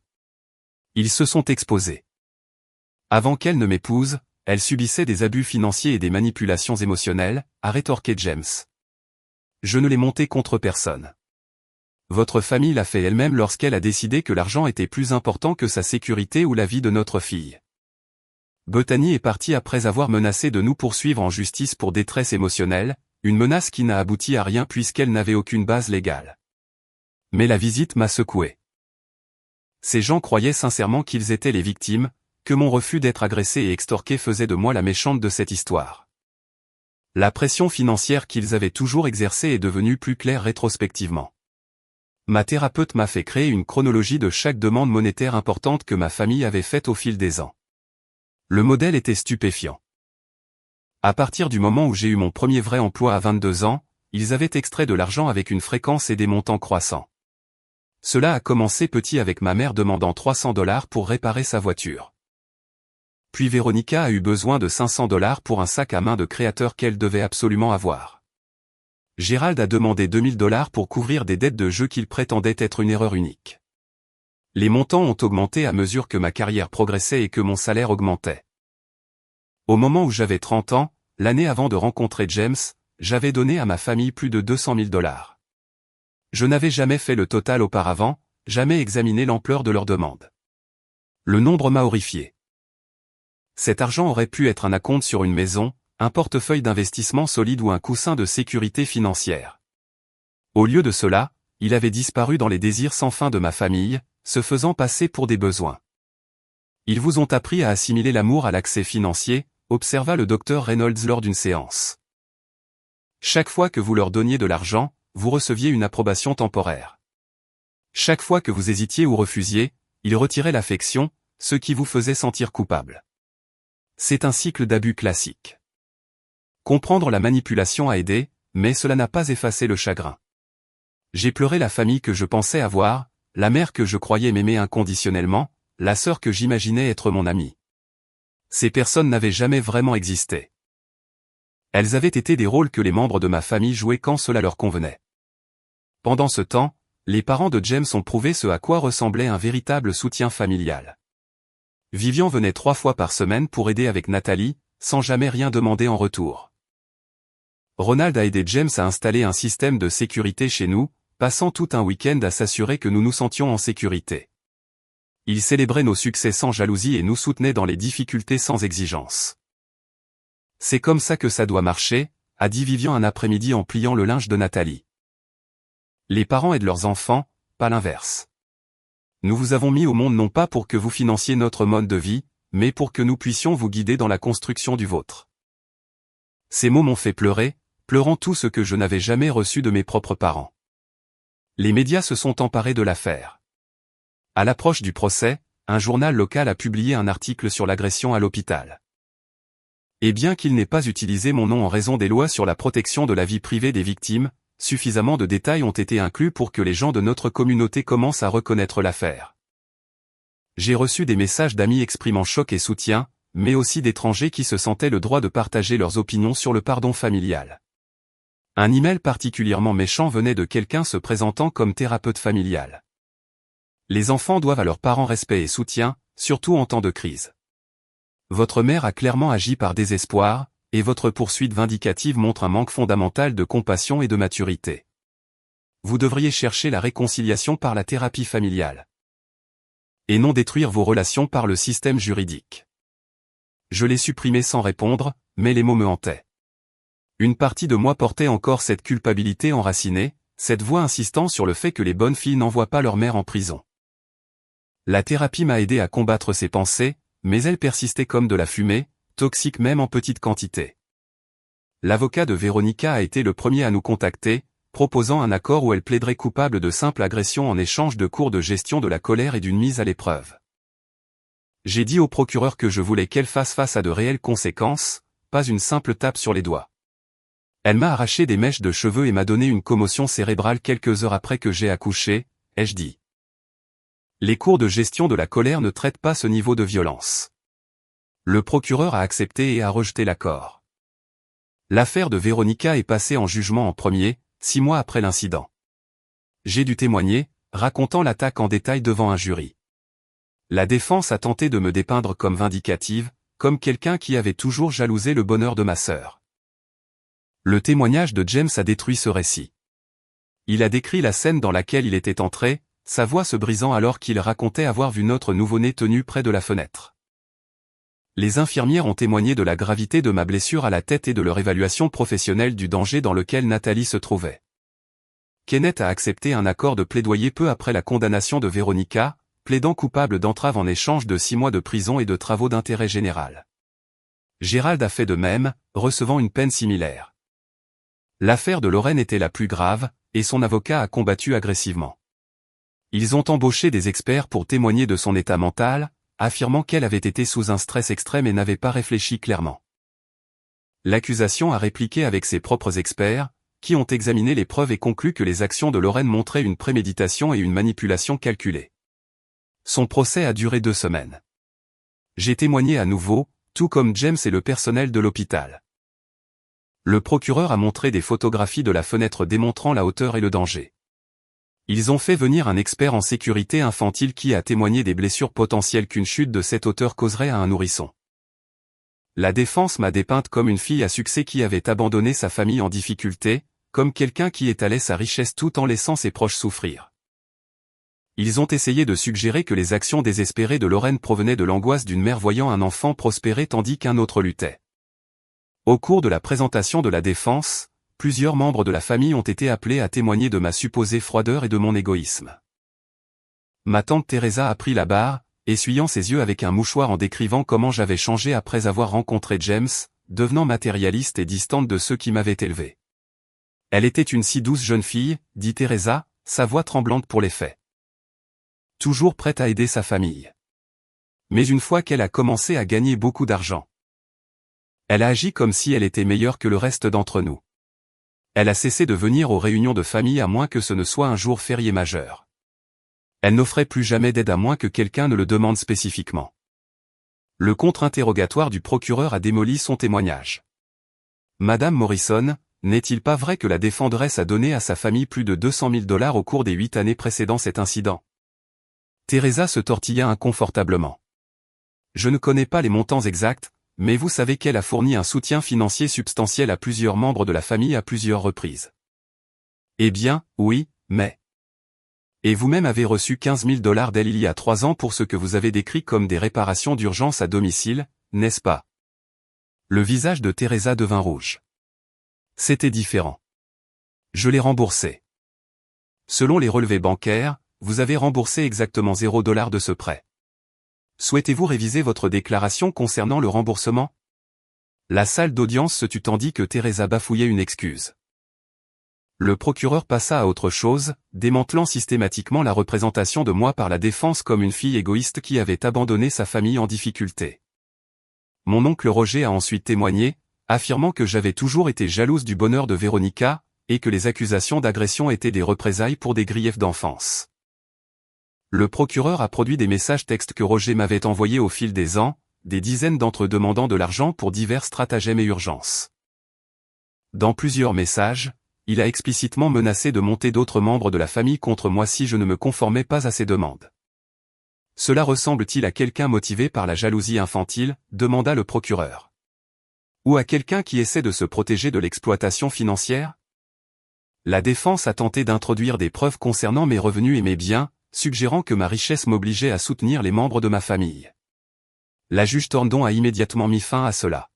Ils se sont exposés. Avant qu'elle ne m'épouse, elle subissait des abus financiers et des manipulations émotionnelles, a rétorqué James. Je ne l'ai monté contre personne. Votre famille l'a fait elle-même lorsqu'elle a décidé que l'argent était plus important que sa sécurité ou la vie de notre fille. Bethany est partie après avoir menacé de nous poursuivre en justice pour détresse émotionnelle, une menace qui n'a abouti à rien puisqu'elle n'avait aucune base légale. Mais la visite m'a secoué. Ces gens croyaient sincèrement qu'ils étaient les victimes, que mon refus d'être agressé et extorqué faisait de moi la méchante de cette histoire. La pression financière qu'ils avaient toujours exercée est devenue plus claire rétrospectivement. Ma thérapeute m'a fait créer une chronologie de chaque demande monétaire importante que ma famille avait faite au fil des ans. Le modèle était stupéfiant. À partir du moment où j'ai eu mon premier vrai emploi à 22 ans, ils avaient extrait de l'argent avec une fréquence et des montants croissants. Cela a commencé petit avec ma mère demandant $300 pour réparer sa voiture. Puis Véronica a eu besoin de $500 pour un sac à main de créateur qu'elle devait absolument avoir. Gérald a demandé $2000 pour couvrir des dettes de jeu qu'il prétendait être une erreur unique. Les montants ont augmenté à mesure que ma carrière progressait et que mon salaire augmentait. Au moment où j'avais 30 ans, l'année avant de rencontrer James, j'avais donné à ma famille plus de $200 000. Je n'avais jamais fait le total auparavant, jamais examiné l'ampleur de leurs demandes. Le nombre m'a horrifié. Cet argent aurait pu être un acompte sur une maison, un portefeuille d'investissement solide ou un coussin de sécurité financière. Au lieu de cela, il avait disparu dans les désirs sans fin de ma famille, se faisant passer pour des besoins. Ils vous ont appris à assimiler l'amour à l'accès financier, observa le docteur Reynolds lors d'une séance. Chaque fois que vous leur donniez de l'argent, vous receviez une approbation temporaire. Chaque fois que vous hésitiez ou refusiez, ils retiraient l'affection, ce qui vous faisait sentir coupable. C'est un cycle d'abus classique. Comprendre la manipulation a aidé, mais cela n'a pas effacé le chagrin. J'ai pleuré la famille que je pensais avoir, la mère que je croyais m'aimer inconditionnellement, la sœur que j'imaginais être mon amie. Ces personnes n'avaient jamais vraiment existé. Elles avaient été des rôles que les membres de ma famille jouaient quand cela leur convenait. Pendant ce temps, les parents de James ont prouvé ce à quoi ressemblait un véritable soutien familial. Vivian venait 3 fois par semaine pour aider avec Nathalie, sans jamais rien demander en retour. Ronald a aidé James à installer un système de sécurité chez nous, passant tout un week-end à s'assurer que nous nous sentions en sécurité. Il célébrait nos succès sans jalousie et nous soutenait dans les difficultés sans exigence. C'est comme ça que ça doit marcher, a dit Vivian un après-midi en pliant le linge de Nathalie. Les parents aident leurs enfants, pas l'inverse. Nous vous avons mis au monde non pas pour que vous financiez notre mode de vie, mais pour que nous puissions vous guider dans la construction du vôtre. Ces mots m'ont fait pleurer, pleurant tout ce que je n'avais jamais reçu de mes propres parents. Les médias se sont emparés de l'affaire. À l'approche du procès, un journal local a publié un article sur l'agression à l'hôpital. Et bien qu'il n'ait pas utilisé mon nom en raison des lois sur la protection de la vie privée des victimes, suffisamment de détails ont été inclus pour que les gens de notre communauté commencent à reconnaître l'affaire. J'ai reçu des messages d'amis exprimant choc et soutien, mais aussi d'étrangers qui se sentaient le droit de partager leurs opinions sur le pardon familial. Un email particulièrement méchant venait de quelqu'un se présentant comme thérapeute familial. Les enfants doivent à leurs parents respect et soutien, surtout en temps de crise. Votre mère a clairement agi par désespoir, et votre poursuite vindicative montre un manque fondamental de compassion et de maturité. Vous devriez chercher la réconciliation par la thérapie familiale. Et non détruire vos relations par le système juridique. Je l'ai supprimé sans répondre, mais les mots me hantaient. Une partie de moi portait encore cette culpabilité enracinée, cette voix insistant sur le fait que les bonnes filles n'envoient pas leur mère en prison. La thérapie m'a aidé à combattre ces pensées, mais elles persistaient comme de la fumée, toxique même en petite quantité. L'avocat de Véronica a été le premier à nous contacter, proposant un accord où elle plaiderait coupable de simple agression en échange de cours de gestion de la colère et d'une mise à l'épreuve. J'ai dit au procureur que je voulais qu'elle fasse face à de réelles conséquences, pas une simple tape sur les doigts. Elle m'a arraché des mèches de cheveux et m'a donné une commotion cérébrale quelques heures après que j'ai accouché, ai-je dit. Les cours de gestion de la colère ne traitent pas ce niveau de violence. Le procureur a accepté et a rejeté l'accord. L'affaire de Véronica est passée en jugement en premier, 6 mois après l'incident. J'ai dû témoigner, racontant l'attaque en détail devant un jury. La défense a tenté de me dépeindre comme vindicative, comme quelqu'un qui avait toujours jalousé le bonheur de ma sœur. Le témoignage de James a détruit ce récit. Il a décrit la scène dans laquelle il était entré, sa voix se brisant alors qu'il racontait avoir vu notre nouveau-né tenu près de la fenêtre. Les infirmières ont témoigné de la gravité de ma blessure à la tête et de leur évaluation professionnelle du danger dans lequel Nathalie se trouvait. Kenneth a accepté un accord de plaidoyer peu après la condamnation de Véronica, plaidant coupable d'entrave en échange de 6 mois de prison et de travaux d'intérêt général. Gérald a fait de même, recevant une peine similaire. L'affaire de Lorraine était la plus grave, et son avocat a combattu agressivement. Ils ont embauché des experts pour témoigner de son état mental, affirmant qu'elle avait été sous un stress extrême et n'avait pas réfléchi clairement. L'accusation a répliqué avec ses propres experts, qui ont examiné les preuves et conclu que les actions de Lorraine montraient une préméditation et une manipulation calculée. Son procès a duré 2 semaines. J'ai témoigné à nouveau, tout comme James et le personnel de l'hôpital. Le procureur a montré des photographies de la fenêtre démontrant la hauteur et le danger. Ils ont fait venir un expert en sécurité infantile qui a témoigné des blessures potentielles qu'une chute de cette hauteur causerait à un nourrisson. La défense m'a dépeinte comme une fille à succès qui avait abandonné sa famille en difficulté, comme quelqu'un qui étalait sa richesse tout en laissant ses proches souffrir. Ils ont essayé de suggérer que les actions désespérées de Lorraine provenaient de l'angoisse d'une mère voyant un enfant prospérer tandis qu'un autre luttait. Au cours de la présentation de la défense, plusieurs membres de la famille ont été appelés à témoigner de ma supposée froideur et de mon égoïsme. Ma tante Teresa a pris la barre, essuyant ses yeux avec un mouchoir en décrivant comment j'avais changé après avoir rencontré James, devenant matérialiste et distante de ceux qui m'avaient élevé. Elle était une si douce jeune fille, dit Teresa, sa voix tremblante pour les faits. Toujours prête à aider sa famille. Mais une fois qu'elle a commencé à gagner beaucoup d'argent, elle a agi comme si elle était meilleure que le reste d'entre nous. Elle a cessé de venir aux réunions de famille à moins que ce ne soit un jour férié majeur. Elle n'offrait plus jamais d'aide à moins que quelqu'un ne le demande spécifiquement. Le contre-interrogatoire du procureur a démoli son témoignage. Madame Morrison, n'est-il pas vrai que la défendresse a donné à sa famille plus de 200 000 $ au cours des 8 années précédant cet incident? Teresa se tortilla inconfortablement. Je ne connais pas les montants exacts, mais vous savez qu'elle a fourni un soutien financier substantiel à plusieurs membres de la famille à plusieurs reprises. Eh bien, oui, mais... Et vous-même avez reçu 15 000 $ d'elle il y a 3 ans pour ce que vous avez décrit comme des réparations d'urgence à domicile, n'est-ce pas? Le visage de Teresa devint rouge. C'était différent. Je l'ai remboursé. Selon les relevés bancaires, vous avez remboursé exactement 0 $ de ce prêt. Souhaitez-vous réviser votre déclaration concernant le remboursement? La salle d'audience se tut tandis que Teresa bafouillait une excuse. Le procureur passa à autre chose, démantelant systématiquement la représentation de moi par la défense comme une fille égoïste qui avait abandonné sa famille en difficulté. Mon oncle Roger a ensuite témoigné, affirmant que j'avais toujours été jalouse du bonheur de Véronica, et que les accusations d'agression étaient des représailles pour des griefs d'enfance. Le procureur a produit des messages textes que Roger m'avait envoyés au fil des ans, des dizaines d'entre eux demandant de l'argent pour divers stratagèmes et urgences. Dans plusieurs messages, il a explicitement menacé de monter d'autres membres de la famille contre moi si je ne me conformais pas à ses demandes. Cela ressemble-t-il à quelqu'un motivé par la jalousie infantile, demanda le procureur. Ou à quelqu'un qui essaie de se protéger de l'exploitation financière? La défense a tenté d'introduire des preuves concernant mes revenus et mes biens, suggérant que ma richesse m'obligeait à soutenir les membres de ma famille. La juge Thorndon a immédiatement mis fin à cela.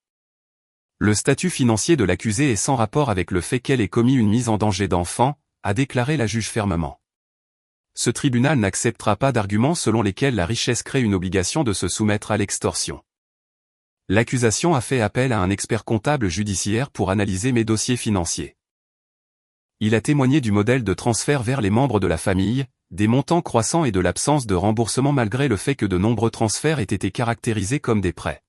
Le statut financier de l'accusée est sans rapport avec le fait qu'elle ait commis une mise en danger d'enfant, a déclaré la juge fermement. Ce tribunal n'acceptera pas d'arguments selon lesquels la richesse crée une obligation de se soumettre à l'extorsion. L'accusation a fait appel à un expert comptable judiciaire pour analyser mes dossiers financiers. Il a témoigné du modèle de transfert vers les membres de la famille, des montants croissants et de l'absence de remboursement malgré le fait que de nombreux transferts aient été caractérisés comme des prêts.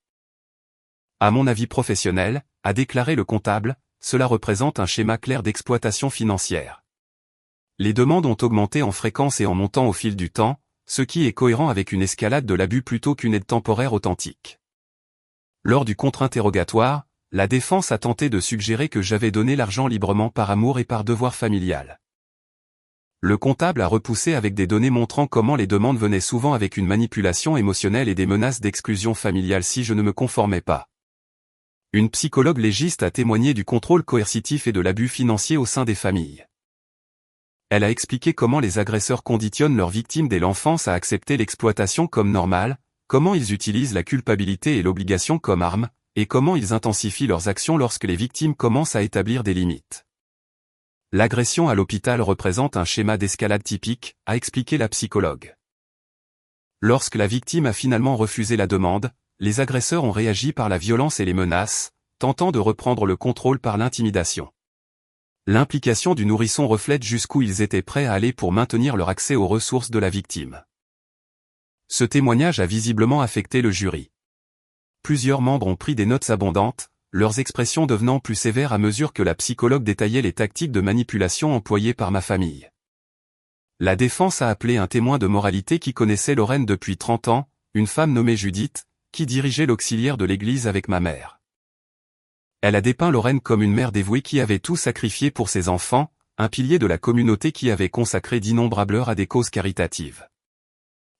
À mon avis professionnel, a déclaré le comptable, cela représente un schéma clair d'exploitation financière. Les demandes ont augmenté en fréquence et en montant au fil du temps, ce qui est cohérent avec une escalade de l'abus plutôt qu'une aide temporaire authentique. Lors du contre-interrogatoire, la défense a tenté de suggérer que j'avais donné l'argent librement par amour et par devoir familial. Le comptable a repoussé avec des données montrant comment les demandes venaient souvent avec une manipulation émotionnelle et des menaces d'exclusion familiale si je ne me conformais pas. Une psychologue légiste a témoigné du contrôle coercitif et de l'abus financier au sein des familles. Elle a expliqué comment les agresseurs conditionnent leurs victimes dès l'enfance à accepter l'exploitation comme normale, comment ils utilisent la culpabilité et l'obligation comme armes, et comment ils intensifient leurs actions lorsque les victimes commencent à établir des limites. L'agression à l'hôpital représente un schéma d'escalade typique, a expliqué la psychologue. Lorsque la victime a finalement refusé la demande, les agresseurs ont réagi par la violence et les menaces, tentant de reprendre le contrôle par l'intimidation. L'implication du nourrisson reflète jusqu'où ils étaient prêts à aller pour maintenir leur accès aux ressources de la victime. Ce témoignage a visiblement affecté le jury. Plusieurs membres ont pris des notes abondantes, leurs expressions devenant plus sévères à mesure que la psychologue détaillait les tactiques de manipulation employées par ma famille. La défense a appelé un témoin de moralité qui connaissait Lorraine depuis 30 ans, une femme nommée Judith, qui dirigeait l'auxiliaire de l'église avec ma mère. Elle a dépeint Lorraine comme une mère dévouée qui avait tout sacrifié pour ses enfants, un pilier de la communauté qui avait consacré d'innombrables heures à des causes caritatives.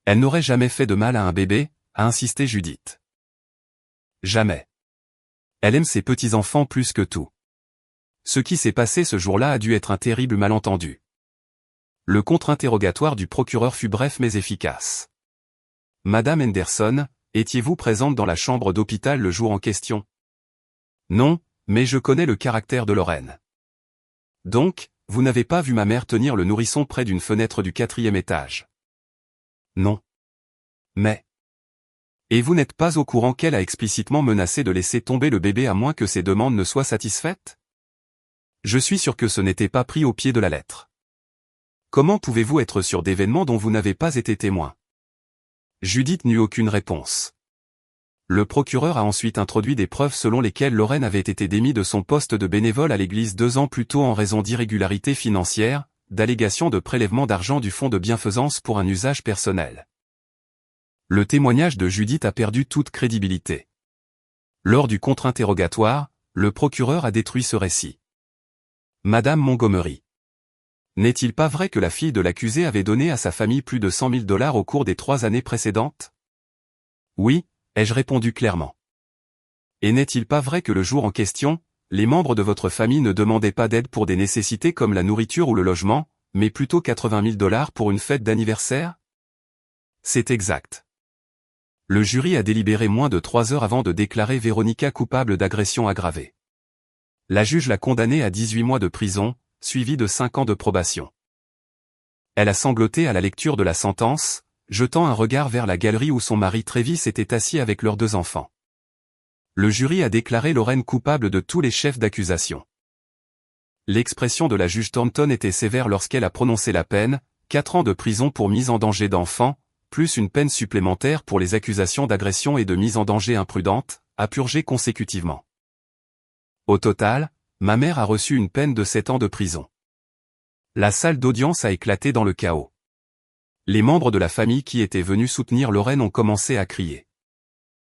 Elle n'aurait jamais fait de mal à un bébé, a insisté Judith. Jamais. Elle aime ses petits-enfants plus que tout. Ce qui s'est passé ce jour-là a dû être un terrible malentendu. Le contre-interrogatoire du procureur fut bref mais efficace. Madame Henderson, étiez-vous présente dans la chambre d'hôpital le jour en question? Non, mais je connais le caractère de Lorraine. Donc, vous n'avez pas vu ma mère tenir le nourrisson près d'une fenêtre du 4e étage? Non. Mais... Et vous n'êtes pas au courant qu'elle a explicitement menacé de laisser tomber le bébé à moins que ses demandes ne soient satisfaites? Je suis sûr que ce n'était pas pris au pied de la lettre. Comment pouvez-vous être sûr d'événements dont vous n'avez pas été témoin? Judith n'eut aucune réponse. Le procureur a ensuite introduit des preuves selon lesquelles Lorraine avait été démise de son poste de bénévole à l'église 2 ans plus tôt en raison d'irrégularités financières, d'allégations de prélèvement d'argent du fonds de bienfaisance pour un usage personnel. Le témoignage de Judith a perdu toute crédibilité. Lors du contre-interrogatoire, le procureur a détruit ce récit. Madame Montgomery. N'est-il pas vrai que la fille de l'accusé avait donné à sa famille plus de 100 000 $ au cours des 3 années précédentes? Oui, ai-je répondu clairement. Et n'est-il pas vrai que le jour en question, les membres de votre famille ne demandaient pas d'aide pour des nécessités comme la nourriture ou le logement, mais plutôt 80 000 $ pour une fête d'anniversaire? C'est exact. Le jury a délibéré moins de 3 heures avant de déclarer Véronica coupable d'agression aggravée. La juge l'a condamnée à 18 mois de prison, suivi de 5 ans de probation. Elle a sangloté à la lecture de la sentence, jetant un regard vers la galerie où son mari Travis était assis avec leurs 2 enfants. Le jury a déclaré Lorraine coupable de tous les chefs d'accusation. L'expression de la juge Thornton était sévère lorsqu'elle a prononcé la peine, 4 ans de prison pour mise en danger d'enfants, plus une peine supplémentaire pour les accusations d'agression et de mise en danger imprudente, à purger consécutivement. Au total, ma mère a reçu une peine de 7 ans de prison. La salle d'audience a éclaté dans le chaos. Les membres de la famille qui étaient venus soutenir Lorraine ont commencé à crier.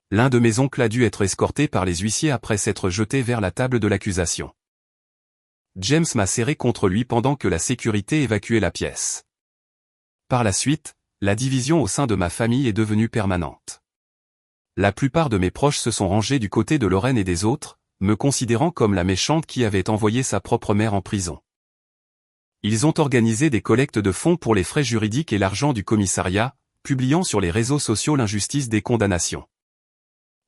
L'un de mes oncles a dû être escorté par les huissiers après s'être jeté vers la table de l'accusation. James m'a serré contre lui pendant que la sécurité évacuait la pièce. Par la suite, la division au sein de ma famille est devenue permanente. La plupart de mes proches se sont rangés du côté de Lorraine et des autres, me considérant comme la méchante qui avait envoyé sa propre mère en prison. Ils ont organisé des collectes de fonds pour les frais juridiques et l'argent du commissariat, publiant sur les réseaux sociaux l'injustice des condamnations.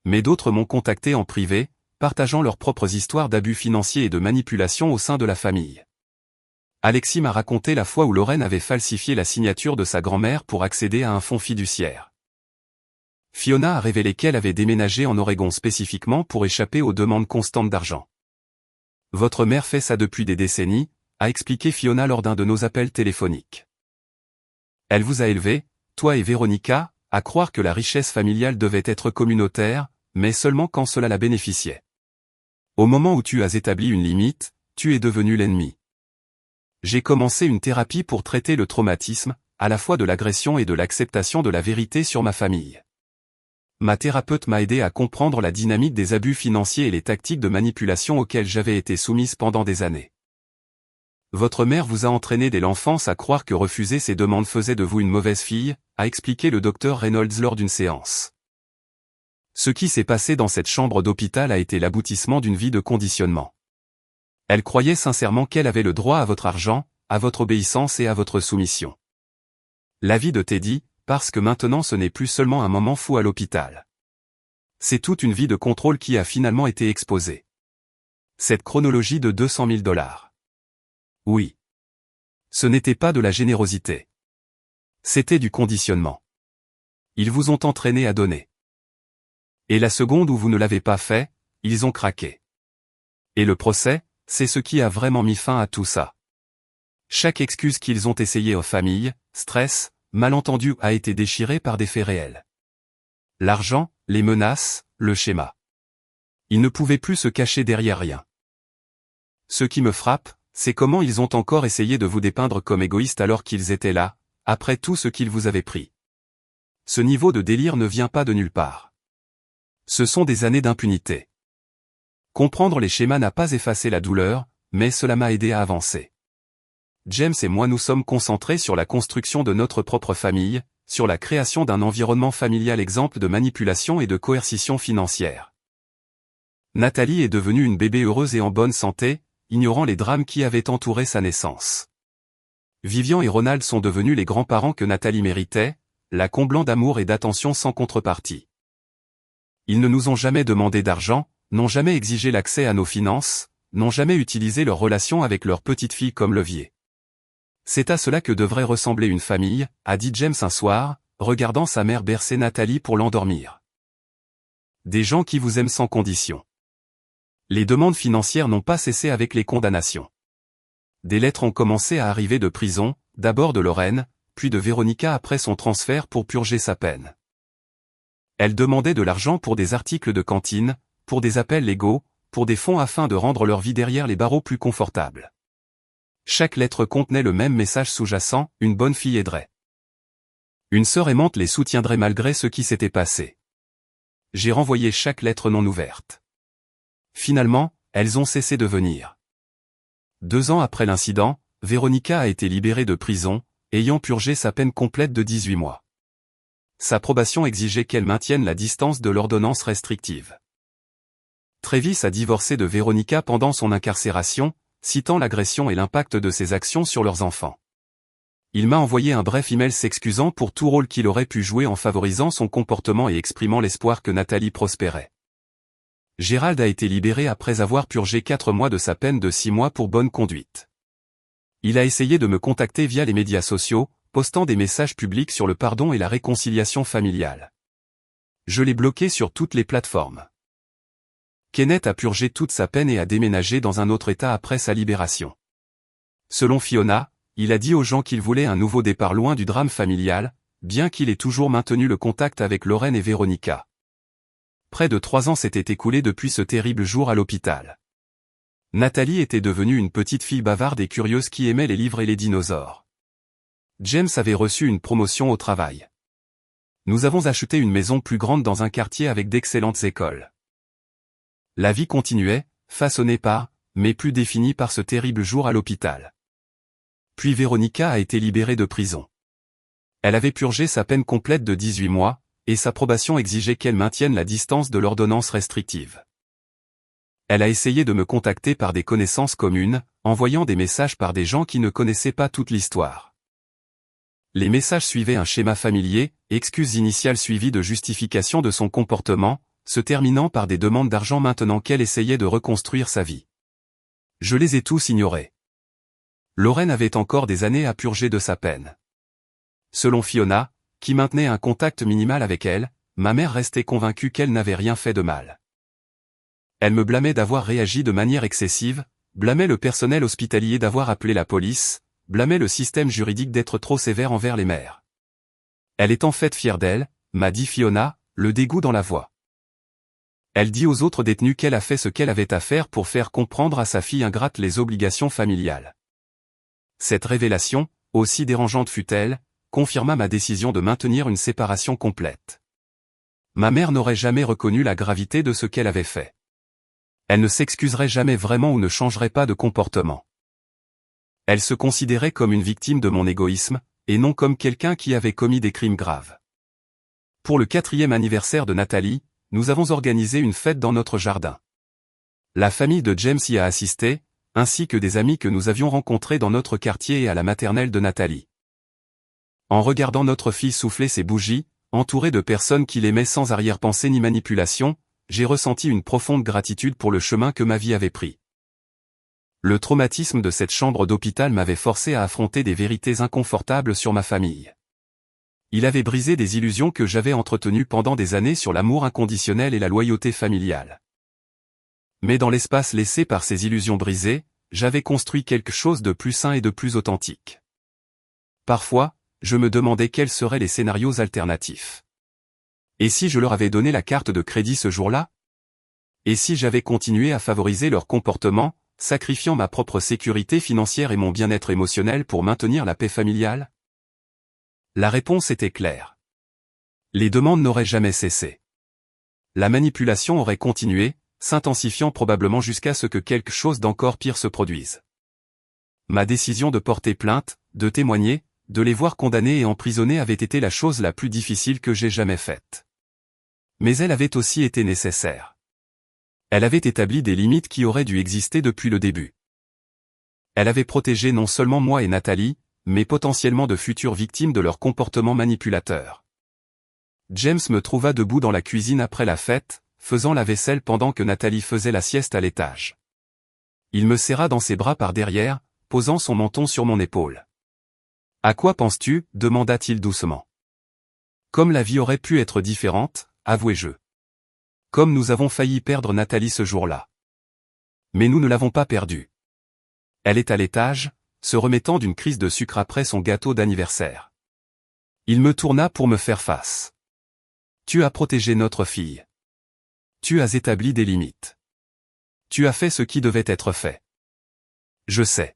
Mais d'autres m'ont contacté en privé, partageant leurs propres histoires d'abus financiers et de manipulation au sein de la famille. Alexis m'a raconté la fois où Lorraine avait falsifié la signature de sa grand-mère pour accéder à un fonds fiduciaire. Fiona a révélé qu'elle avait déménagé en Oregon spécifiquement pour échapper aux demandes constantes d'argent. Votre mère fait ça depuis des décennies, a expliqué Fiona lors d'un de nos appels téléphoniques. Elle vous a élevé, toi et Véronica, à croire que la richesse familiale devait être communautaire, mais seulement quand cela la bénéficiait. Au moment où tu as établi une limite, tu es devenu l'ennemi. J'ai commencé une thérapie pour traiter le traumatisme, à la fois de l'agression et de l'acceptation de la vérité sur ma famille. Ma thérapeute m'a aidé à comprendre la dynamique des abus financiers et les tactiques de manipulation auxquelles j'avais été soumise pendant des années. Votre mère vous a entraîné dès l'enfance à croire que refuser ces demandes faisait de vous une mauvaise fille, a expliqué le docteur Reynolds lors d'une séance. Ce qui s'est passé dans cette chambre d'hôpital a été l'aboutissement d'une vie de conditionnement. Elle croyait sincèrement qu'elle avait le droit à votre argent, à votre obéissance et à votre soumission. La vie de Teddy, parce que maintenant ce n'est plus seulement un moment fou à l'hôpital. C'est toute une vie de contrôle qui a finalement été exposée. Cette chronologie de 200 000 $. Oui. Ce n'était pas de la générosité. C'était du conditionnement. Ils vous ont entraîné à donner. Et la seconde où vous ne l'avez pas fait, ils ont craqué. Et le procès, c'est ce qui a vraiment mis fin à tout ça. Chaque excuse qu'ils ont essayé aux familles, stress, malentendu a été déchiré par des faits réels. L'argent, les menaces, le schéma. Ils ne pouvaient plus se cacher derrière rien. Ce qui me frappe, c'est comment ils ont encore essayé de vous dépeindre comme égoïste alors qu'ils étaient là, après tout ce qu'ils vous avaient pris. Ce niveau de délire ne vient pas de nulle part. Ce sont des années d'impunité. Comprendre les schémas n'a pas effacé la douleur, mais cela m'a aidé à avancer. James et moi nous sommes concentrés sur la construction de notre propre famille, sur la création d'un environnement familial exempt de manipulation et de coercition financière. Nathalie est devenue une bébé heureuse et en bonne santé, ignorant les drames qui avaient entouré sa naissance. Vivian et Ronald sont devenus les grands-parents que Nathalie méritait, la comblant d'amour et d'attention sans contrepartie. Ils ne nous ont jamais demandé d'argent, n'ont jamais exigé l'accès à nos finances, n'ont jamais utilisé leur relation avec leur petite fille comme levier. C'est à cela que devrait ressembler une famille, a dit James un soir, regardant sa mère bercer Nathalie pour l'endormir. Des gens qui vous aiment sans condition. Les demandes financières n'ont pas cessé avec les condamnations. Des lettres ont commencé à arriver de prison, d'abord de Lorraine, puis de Véronica après son transfert pour purger sa peine. Elle demandait de l'argent pour des articles de cantine, pour des appels légaux, pour des fonds afin de rendre leur vie derrière les barreaux plus confortable. Chaque lettre contenait le même message sous-jacent, une bonne fille aiderait. Une sœur aimante les soutiendrait malgré ce qui s'était passé. J'ai renvoyé chaque lettre non ouverte. Finalement, elles ont cessé de venir. 2 ans après l'incident, Véronica a été libérée de prison, ayant purgé sa peine complète de 18 mois. Sa probation exigeait qu'elle maintienne la distance de l'ordonnance restrictive. Travis a divorcé de Véronica pendant son incarcération, citant l'agression et l'impact de ses actions sur leurs enfants. Il m'a envoyé un bref email s'excusant pour tout rôle qu'il aurait pu jouer en favorisant son comportement et exprimant l'espoir que Nathalie prospérait. Gérald a été libéré après avoir purgé 4 mois de sa peine de 6 mois pour bonne conduite. Il a essayé de me contacter via les médias sociaux, postant des messages publics sur le pardon et la réconciliation familiale. Je l'ai bloqué sur toutes les plateformes. Kenneth a purgé toute sa peine et a déménagé dans un autre état après sa libération. Selon Fiona, il a dit aux gens qu'il voulait un nouveau départ loin du drame familial, bien qu'il ait toujours maintenu le contact avec Lorraine et Véronica. Près de 3 ans s'étaient écoulés depuis ce terrible jour à l'hôpital. Nathalie était devenue une petite fille bavarde et curieuse qui aimait les livres et les dinosaures. James avait reçu une promotion au travail. Nous avons acheté une maison plus grande dans un quartier avec d'excellentes écoles. La vie continuait, façonnée par, mais plus définie par ce terrible jour à l'hôpital. Puis Véronica a été libérée de prison. Elle avait purgé sa peine complète de 18 mois, et sa probation exigeait qu'elle maintienne la distance de l'ordonnance restrictive. Elle a essayé de me contacter par des connaissances communes, envoyant des messages par des gens qui ne connaissaient pas toute l'histoire. Les messages suivaient un schéma familier, excuses initiales suivies de justification de son comportement, se terminant par des demandes d'argent maintenant qu'elle essayait de reconstruire sa vie. Je les ai tous ignorés. Lorraine avait encore des années à purger de sa peine. Selon Fiona, qui maintenait un contact minimal avec elle, ma mère restait convaincue qu'elle n'avait rien fait de mal. Elle me blâmait d'avoir réagi de manière excessive, blâmait le personnel hospitalier d'avoir appelé la police, blâmait le système juridique d'être trop sévère envers les mères. Elle est en fait fière d'elle, m'a dit Fiona, le dégoût dans la voix. Elle dit aux autres détenus qu'elle a fait ce qu'elle avait à faire pour faire comprendre à sa fille ingrate les obligations familiales. Cette révélation, aussi dérangeante fut-elle, confirma ma décision de maintenir une séparation complète. Ma mère n'aurait jamais reconnu la gravité de ce qu'elle avait fait. Elle ne s'excuserait jamais vraiment ou ne changerait pas de comportement. Elle se considérait comme une victime de mon égoïsme, et non comme quelqu'un qui avait commis des crimes graves. Pour le 4e anniversaire de Nathalie, nous avons organisé une fête dans notre jardin. La famille de James y a assisté, ainsi que des amis que nous avions rencontrés dans notre quartier et à la maternelle de Nathalie. En regardant notre fille souffler ses bougies, entourée de personnes qui l'aimaient sans arrière-pensée ni manipulation, j'ai ressenti une profonde gratitude pour le chemin que ma vie avait pris. Le traumatisme de cette chambre d'hôpital m'avait forcé à affronter des vérités inconfortables sur ma famille. Il avait brisé des illusions que j'avais entretenues pendant des années sur l'amour inconditionnel et la loyauté familiale. Mais dans l'espace laissé par ces illusions brisées, j'avais construit quelque chose de plus sain et de plus authentique. Parfois, je me demandais quels seraient les scénarios alternatifs. Et si je leur avais donné la carte de crédit ce jour-là? Et si j'avais continué à favoriser leur comportement, sacrifiant ma propre sécurité financière et mon bien-être émotionnel pour maintenir la paix familiale? La réponse était claire. Les demandes n'auraient jamais cessé. La manipulation aurait continué, s'intensifiant probablement jusqu'à ce que quelque chose d'encore pire se produise. Ma décision de porter plainte, de témoigner, de les voir condamnés et emprisonnés avait été la chose la plus difficile que j'ai jamais faite. Mais elle avait aussi été nécessaire. Elle avait établi des limites qui auraient dû exister depuis le début. Elle avait protégé non seulement moi et Nathalie, mais potentiellement de futures victimes de leur comportement manipulateur. James me trouva debout dans la cuisine après la fête, faisant la vaisselle pendant que Nathalie faisait la sieste à l'étage. Il me serra dans ses bras par derrière, posant son menton sur mon épaule. « À quoi penses-tu » demanda-t-il doucement. Comme la vie aurait pu être différente, avouai-je. Comme nous avons failli perdre Nathalie ce jour-là. Mais nous ne l'avons pas perdue. Elle est à l'étage, se remettant d'une crise de sucre après son gâteau d'anniversaire. Il me tourna pour me faire face. Tu as protégé notre fille. Tu as établi des limites. Tu as fait ce qui devait être fait. Je sais.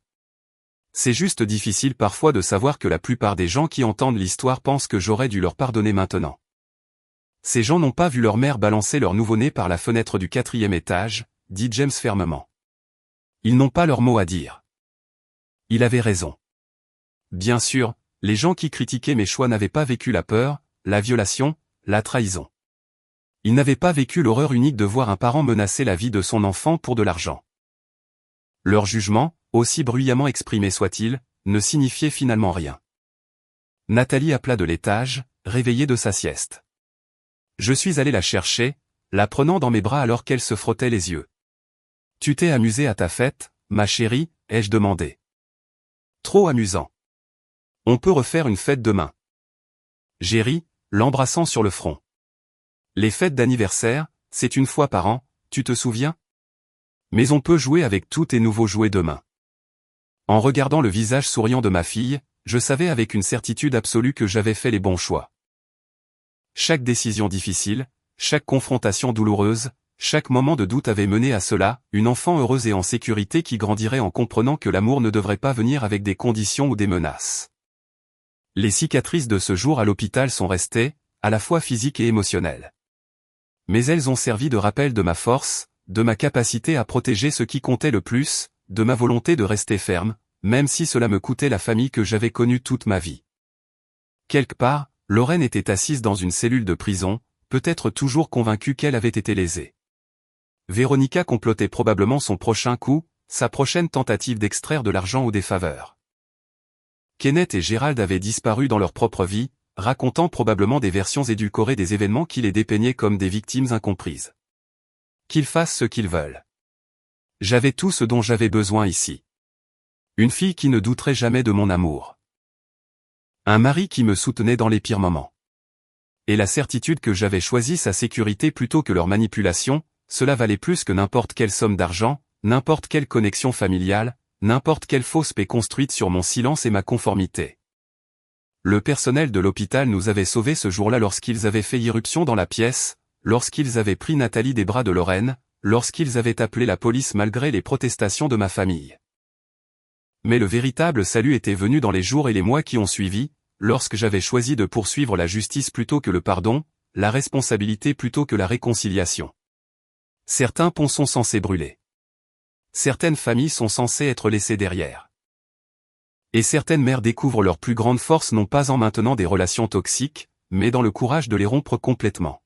C'est juste difficile parfois de savoir que la plupart des gens qui entendent l'histoire pensent que j'aurais dû leur pardonner maintenant. Ces gens n'ont pas vu leur mère balancer leur nouveau-né par la fenêtre du 4e étage, dit James fermement. Ils n'ont pas leur mot à dire. Il avait raison. Bien sûr, les gens qui critiquaient mes choix n'avaient pas vécu la peur, la violation, la trahison. Ils n'avaient pas vécu l'horreur unique de voir un parent menacer la vie de son enfant pour de l'argent. Leur jugement, aussi bruyamment exprimé soit-il, ne signifiait finalement rien. Nathalie appela de l'étage, réveillée de sa sieste. Je suis allé la chercher, la prenant dans mes bras alors qu'elle se frottait les yeux. « Tu t'es amusée à ta fête, ma chérie ?» ai-je demandé. « Trop amusant. On peut refaire une fête demain. » J'ai ri, l'embrassant sur le front. « Les fêtes d'anniversaire, c'est une fois par an, tu te souviens? Mais on peut jouer avec tous tes nouveaux jouets demain. » En regardant le visage souriant de ma fille, je savais avec une certitude absolue que j'avais fait les bons choix. Chaque décision difficile, chaque confrontation douloureuse, chaque moment de doute avait mené à cela, une enfant heureuse et en sécurité qui grandirait en comprenant que l'amour ne devrait pas venir avec des conditions ou des menaces. Les cicatrices de ce jour à l'hôpital sont restées, à la fois physiques et émotionnelles. Mais elles ont servi de rappel de ma force, de ma capacité à protéger ce qui comptait le plus, de ma volonté de rester ferme, même si cela me coûtait la famille que j'avais connue toute ma vie. Quelque part, Lorraine était assise dans une cellule de prison, peut-être toujours convaincue qu'elle avait été lésée. Véronica complotait probablement son prochain coup, sa prochaine tentative d'extraire de l'argent ou des faveurs. Kenneth et Gérald avaient disparu dans leur propre vie, racontant probablement des versions édulcorées des événements qui les dépeignaient comme des victimes incomprises. Qu'ils fassent ce qu'ils veulent. J'avais tout ce dont j'avais besoin ici. Une fille qui ne douterait jamais de mon amour. Un mari qui me soutenait dans les pires moments. Et la certitude que j'avais choisi sa sécurité plutôt que leur manipulation, cela valait plus que n'importe quelle somme d'argent, n'importe quelle connexion familiale, n'importe quelle fausse paix construite sur mon silence et ma conformité. Le personnel de l'hôpital nous avait sauvés ce jour-là lorsqu'ils avaient fait irruption dans la pièce, lorsqu'ils avaient pris Nathalie des bras de Lorraine, lorsqu'ils avaient appelé la police malgré les protestations de ma famille. Mais le véritable salut était venu dans les jours et les mois qui ont suivi, lorsque j'avais choisi de poursuivre la justice plutôt que le pardon, la responsabilité plutôt que la réconciliation. Certains ponts sont censés brûler. Certaines familles sont censées être laissées derrière. Et certaines mères découvrent leur plus grande force non pas en maintenant des relations toxiques, mais dans le courage de les rompre complètement.